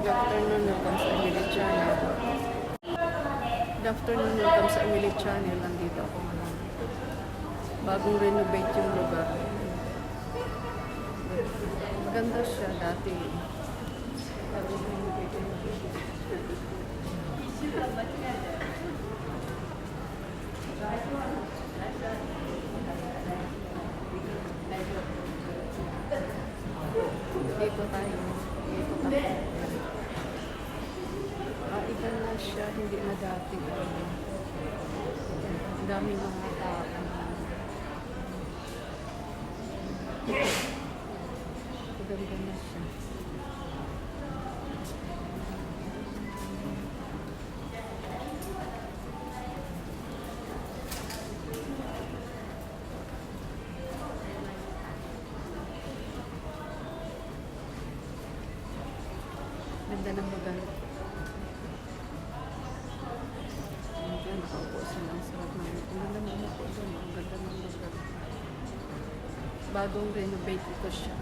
Good afternoon, welcome sa Emily Channel. Good afternoon, welcome sa Emily Channel. Nandito ako ngayon. Bagong renovate yung lugar. Maganda siya dati. Bagong renovate yung lugar. Dito tayo. Dito tayo. Iba na siya, hindi na dati. Ang daming mga tao. Maganda na siya. Ganda ng lugar. Ayan, nakaupo sila. Ang sarap ng lugar. Ang ganda ng lugar doon. Ang ganda ng lugar. Bagong renovate ito siya.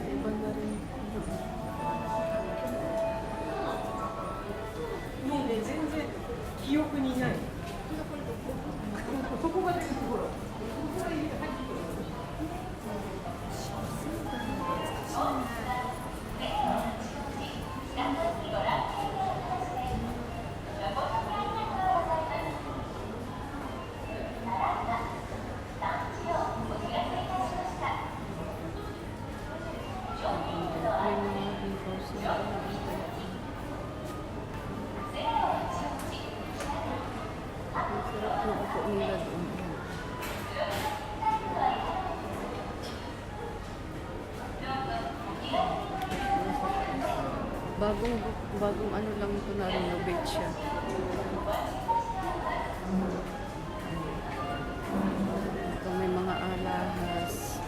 Iba na rin. もうね、全然記憶にない。ここが出てくるほら。ここが入ってくる。Nila doon. Bagong ano lang ito na renovate siya. Ito may mga alahas.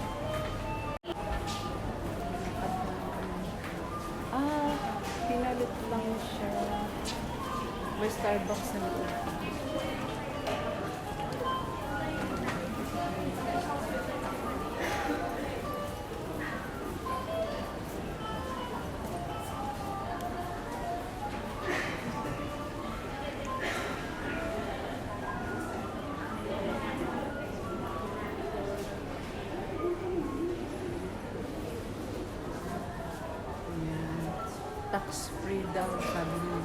Pinalit lang siya. May Starbucks sa loob. Tax free daw sabi nila.